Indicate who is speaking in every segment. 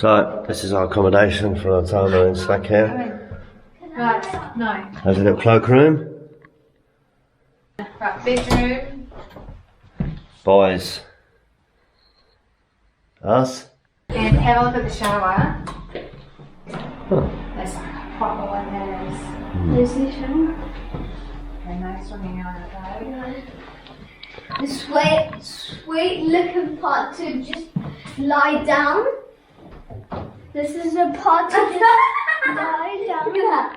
Speaker 1: So, this is our accommodation for our time we're in Slovakia.
Speaker 2: Right, no.
Speaker 1: There's a little cloakroom.
Speaker 2: Right, bedroom.
Speaker 1: Boys. Us.
Speaker 2: And have a look at the shower.
Speaker 1: Huh.
Speaker 2: There's like a proper one there.
Speaker 3: There's the shower.
Speaker 2: Very nice looking out of
Speaker 3: The sweet looking part to just lie down. This is the part to just lie down.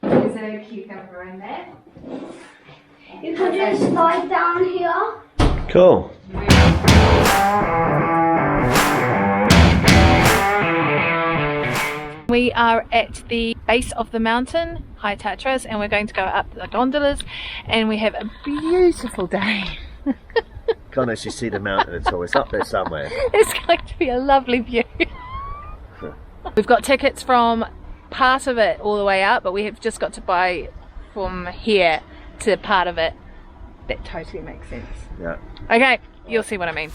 Speaker 2: There's a cucumber in there.
Speaker 3: You could just lie down here.
Speaker 1: Cool.
Speaker 2: We are at the base of the mountain, High Tatras, and we're going to go up the gondolas, and we have a beautiful day.
Speaker 1: Can't actually see the mountain at all. It's up there somewhere.
Speaker 2: It's going to be a lovely view. We've got tickets from part of it all the way up, but we have just got to buy from here to part of it. That totally makes sense.
Speaker 1: Yeah.
Speaker 2: Okay, you'll see what I mean.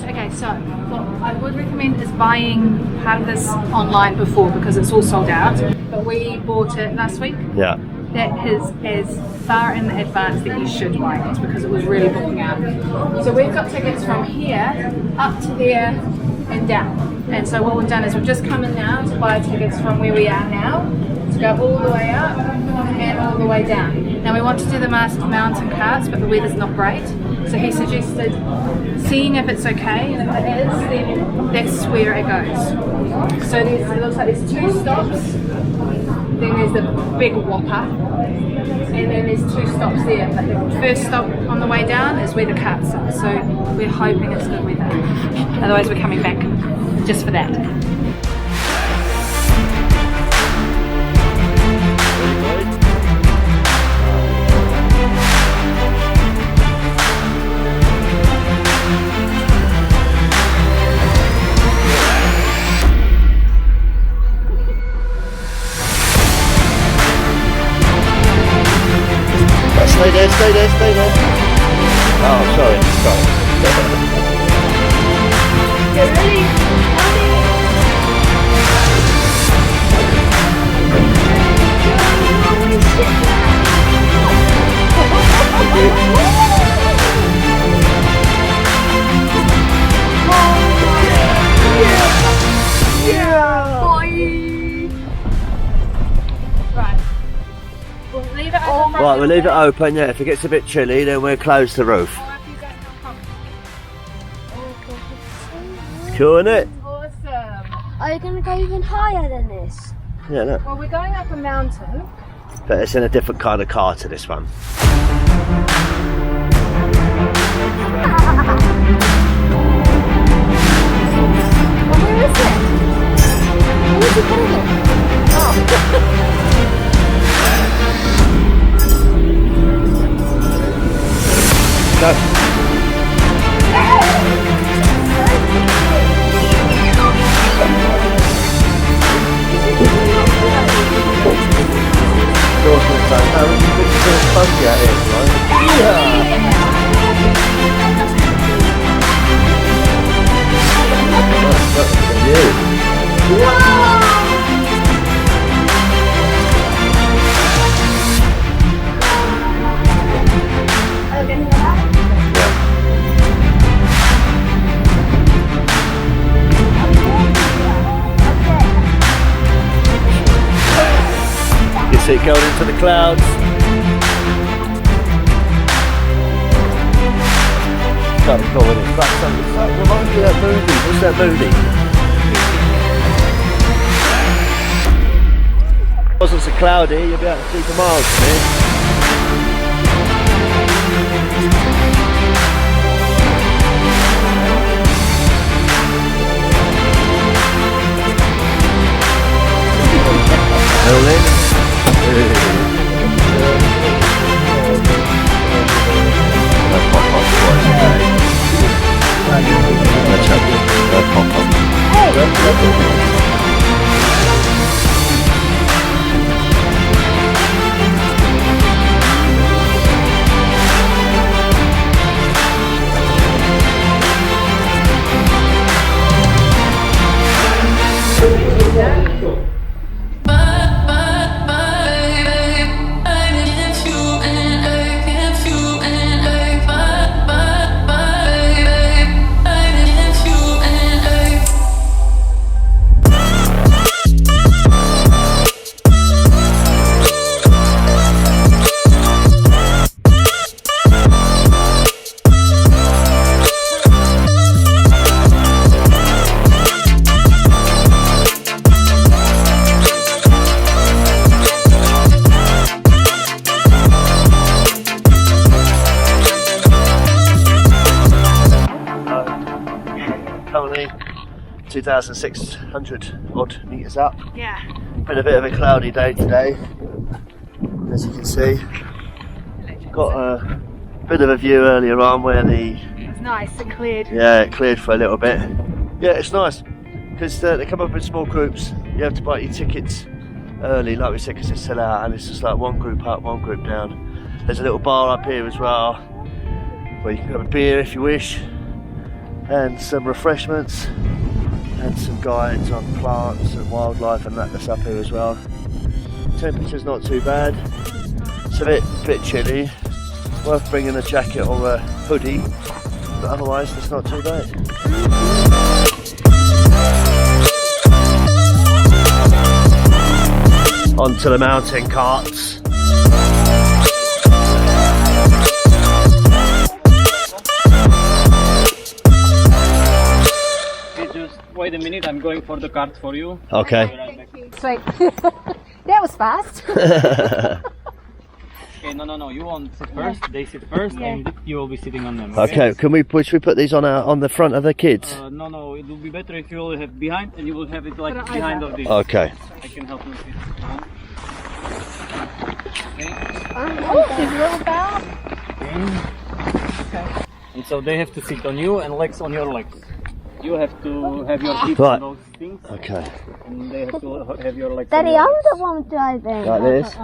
Speaker 2: Okay, so what I would recommend is buying part of this online before because it's all sold out. But we bought it last week.
Speaker 1: Yeah.
Speaker 2: That is as far in advance that you should buy it because it was really booking out. So we've got tickets from here up to there and down. And so what we've done is we've just come in now to buy tickets from where we are now to go all the way up and all the way down. Now we want to do the mountain carts, but the weather's not great. So he suggested seeing if it's okay, and if it is, then that's where it goes. So it looks like there's 2 stops. Then there's the big whopper, and then there's 2 stops there. But the first stop on the way down is where the carts are, so we're hoping it's good weather. Otherwise we're coming back just for that.
Speaker 1: Stay there, stay there, stay there. Oh, sorry, sorry.
Speaker 3: Get ready.
Speaker 1: Right, we'll leave it open, yeah. If it gets a bit chilly, then we'll close the roof. Cool, isn't it?
Speaker 2: Awesome.
Speaker 3: Are you going to go even higher than this?
Speaker 1: Yeah, look.
Speaker 2: Well, we're going up a mountain.
Speaker 1: But it's in a different kind of car to this one.
Speaker 3: Well, where is it? Where is it going? Oh.
Speaker 1: Go. You see it going into the clouds. Kind of cool, isn't it? It's like something, it's like, reminds me of that movie. What's that movie? If it wasn't so cloudy, you'd be able to see for miles from here. Rolling. 2,600 odd metres up.
Speaker 2: Yeah.
Speaker 1: Been a bit of a cloudy day today, as you can see. Got a bit of a view earlier on where
Speaker 2: It's nice and cleared.
Speaker 1: yeah, it cleared for a little bit. Yeah, it's nice because they come up in small groups. You have to buy your tickets early, like we said, because they sell out, and it's just like one group up, one group down. There's a little bar up here as well where you can have a beer if you wish, and some refreshments, and some guides on plants and wildlife and that's up here as well. Temperature's not too bad. It's a bit chilly. Worth bringing a jacket or a hoodie, but otherwise it's not too bad. Onto the mountain carts.
Speaker 4: Just wait a minute, I'm going for the cart for you.
Speaker 1: Okay.
Speaker 2: Sweet. That was fast.
Speaker 4: Okay, no, you won't sit first, they sit first, and you will be sitting on them.
Speaker 1: Okay, should we put these on the front of the kids?
Speaker 4: No, it will be better if you will have behind, and you will have it like behind of this.
Speaker 1: Okay.
Speaker 4: I can help you with it.
Speaker 2: His little bell.
Speaker 4: Okay. And so they have to sit on you and legs on your legs. You have to have your feet
Speaker 1: Right.
Speaker 4: on those things,
Speaker 1: Okay.
Speaker 4: and they have to have your legs
Speaker 3: Daddy,
Speaker 4: on your
Speaker 3: I'm
Speaker 4: legs.
Speaker 3: the one driving.
Speaker 1: Like this.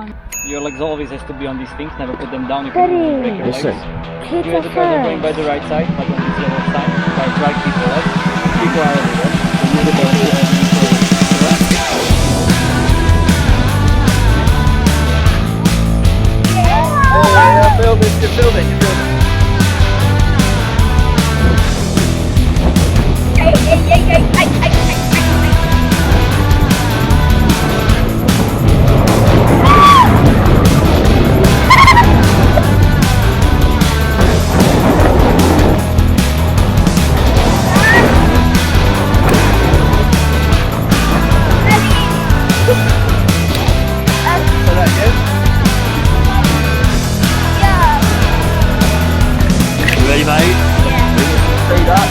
Speaker 4: Your legs always has to be on these things, never put them down if you break your legs.
Speaker 1: Listen.
Speaker 3: Kids
Speaker 4: You
Speaker 3: are
Speaker 4: have the person going by
Speaker 3: first.
Speaker 4: the right side, but on this yellow side, right keep the left. People are everywhere. So you the person who has to be left.
Speaker 1: Yeah, film it, you film it. You ready, mate? Speed up.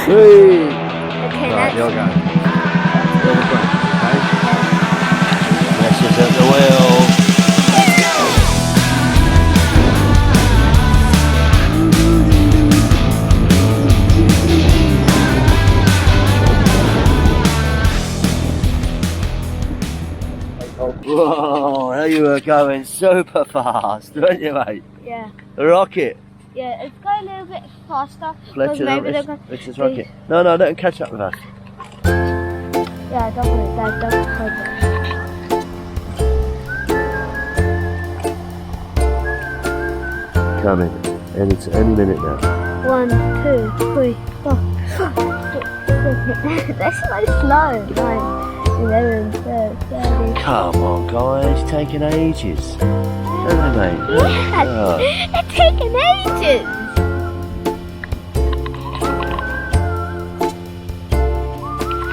Speaker 1: Three. Right, you're going. You're the front, okay? This is at the wheel. Whoa, now you were going super fast, weren't you, mate?
Speaker 3: Yeah.
Speaker 1: A rocket.
Speaker 3: Yeah, it's going a little bit faster.
Speaker 1: Fletcher,
Speaker 3: maybe they're
Speaker 1: Richard's rocket. No, let him catch up with us.
Speaker 3: Yeah, don't worry, Dad, don't hold it.
Speaker 1: Coming. Any minute now.
Speaker 3: 1, 2, 3, 4. That's so slow. 9, 11, 12, 13.
Speaker 1: Come on, guys, taking ages. Don't they, mate?
Speaker 3: Yeah,
Speaker 1: Oh.
Speaker 3: they're taking ages.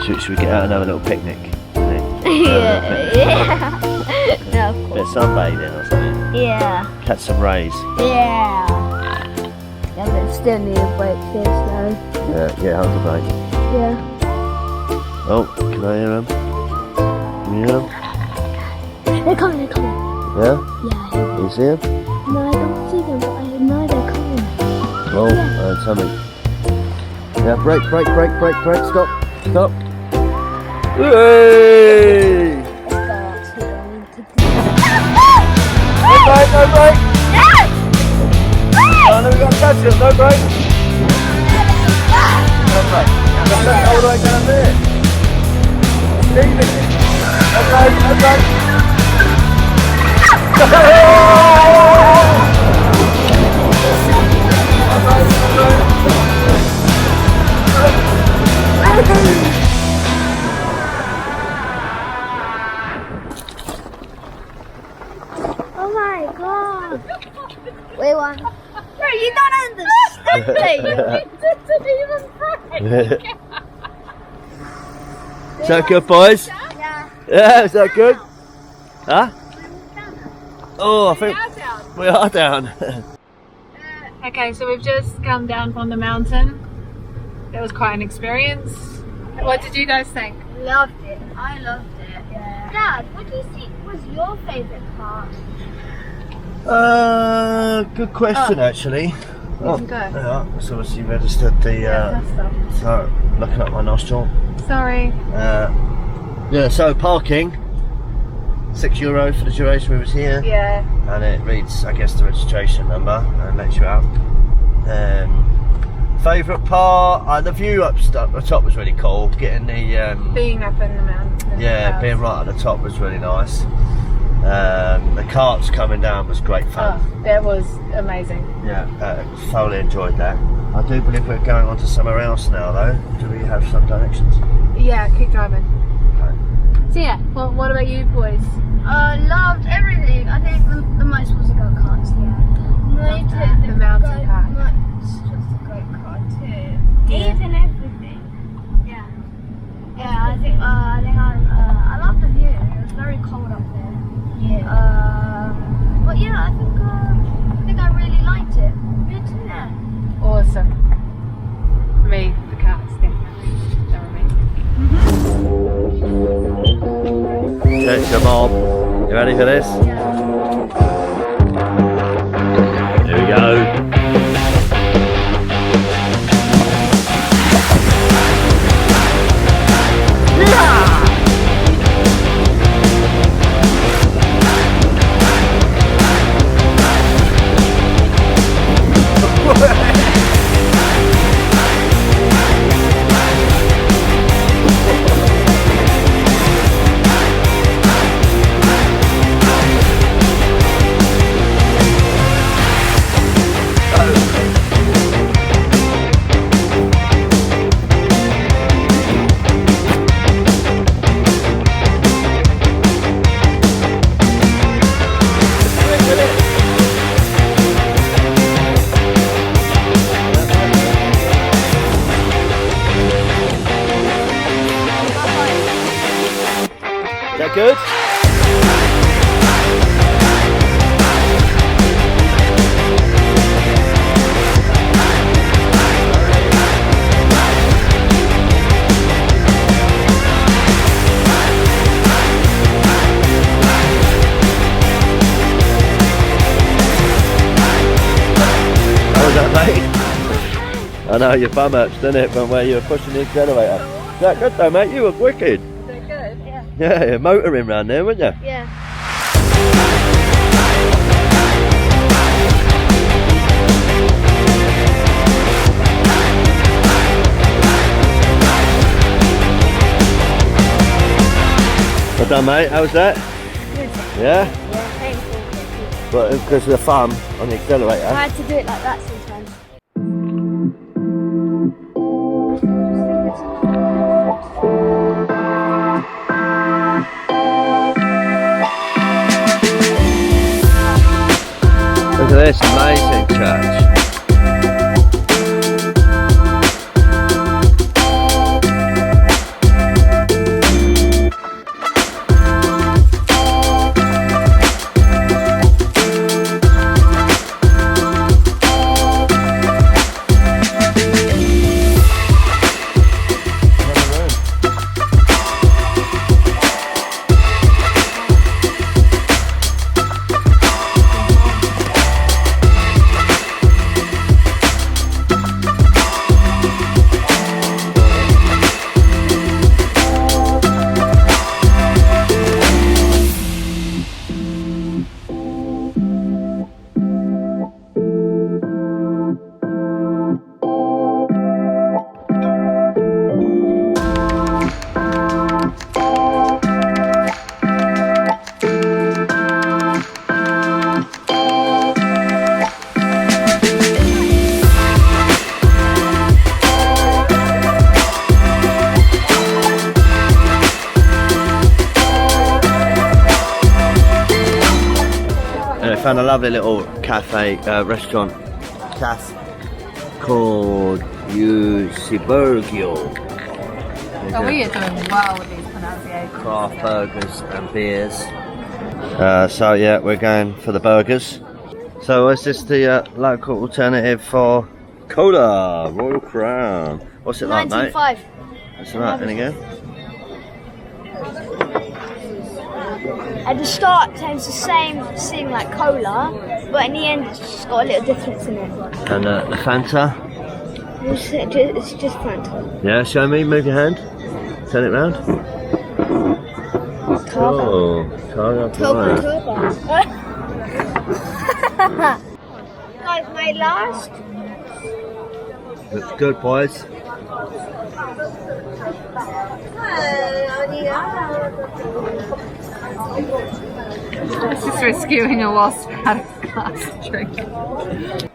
Speaker 1: Should we get out and have a little picnic?
Speaker 3: Yeah. No, of
Speaker 1: Bit
Speaker 3: course.
Speaker 1: of sunbathing or something.
Speaker 3: Yeah.
Speaker 1: Catch some rays.
Speaker 3: Yeah. Yeah, but still need a break here, so.
Speaker 1: Yeah, hold the break.
Speaker 3: Yeah.
Speaker 1: Oh, can I hear them? Can you hear them?
Speaker 3: They're coming, they're coming.
Speaker 1: Yeah?
Speaker 3: Yeah, I hear them.
Speaker 1: You see them?
Speaker 3: No, I don't see them, but I know they're coming.
Speaker 1: Oh, something. Yeah, break, stop. Hey!
Speaker 3: Let's go actually going to do.
Speaker 1: No break!
Speaker 3: Yes!
Speaker 1: Oh, no, we got to catch it, no break! No break. All the way down there. Leave it. No break!
Speaker 3: Bro, you don't understand me.
Speaker 1: Is that good, boys?
Speaker 3: Yeah.
Speaker 1: Yeah, is that good? Huh? Oh, I think we are down.
Speaker 2: Okay, so we've just come down from the mountain. That was quite an experience. What did you guys think?
Speaker 3: Loved it. I loved it. Yeah. Dad, what do you think was your favourite part?
Speaker 1: Good question actually.
Speaker 2: You can go.
Speaker 1: Yeah, so obviously registered the.
Speaker 2: That's stuff.
Speaker 1: So looking at my nostril.
Speaker 2: Sorry.
Speaker 1: Yeah, so parking. €6 for the duration we was here.
Speaker 2: Yeah.
Speaker 1: And it reads, I guess, the registration number and lets you out. Favourite part, the view up the top was really cool. Getting the
Speaker 2: Being up in the mountain.
Speaker 1: yeah, being right at the top was really nice. The carts coming down was great fun.
Speaker 2: Oh, that was amazing.
Speaker 1: Yeah, thoroughly enjoyed that. I do believe we're going on to somewhere else now, though. Do we have some directions?
Speaker 2: Yeah, keep driving. So yeah, well, what about you boys?
Speaker 3: Loved everything. I think the most was the go-karts, yeah.
Speaker 2: The mountain park.
Speaker 3: It's just a great car too.
Speaker 2: Yeah.
Speaker 3: Even everything. Yeah. Yeah, I love the view. It was very cold up there. Yeah. But yeah, I think I really liked it. Me too. Yeah.
Speaker 2: Awesome. For me, the cars definitely. They were amazing.
Speaker 1: Check your mob. You ready for this?
Speaker 3: Yeah.
Speaker 1: Here we go. Is that good? How was that, mate? I know, your bum hurts, doesn't it, from where you were pushing the accelerator. Is that good though, mate? You were wicked.
Speaker 2: Is that good? Yeah.
Speaker 1: Yeah, you're motoring round there, weren't you?
Speaker 3: Yeah.
Speaker 1: Well done, mate. How was that?
Speaker 3: Good.
Speaker 1: Yeah?
Speaker 3: Yeah, painful.
Speaker 1: But because of the thumb on the accelerator.
Speaker 3: I had to do it like that sometimes.
Speaker 1: Look at this amazing church. Found a lovely little cafe, restaurant cafe called Usibergio.
Speaker 2: So we are doing well with these pronunciations.
Speaker 1: Craft burgers and beers. So yeah, we're going for the burgers. So is this the local alternative for Cola Royal Crown? What's it like, mate?
Speaker 3: 95.
Speaker 1: What's it like? And again?
Speaker 3: At the start, it tastes the same thing like cola, but in the end, it's just got a little difference in it.
Speaker 1: And the Fanta?
Speaker 3: It's just Fanta.
Speaker 1: Yeah, show me, move your hand. Turn it round. Oh, Turbo.
Speaker 3: Guys, my last.
Speaker 1: Looks good, boys.
Speaker 2: This is rescuing a wasp out of a glass drink.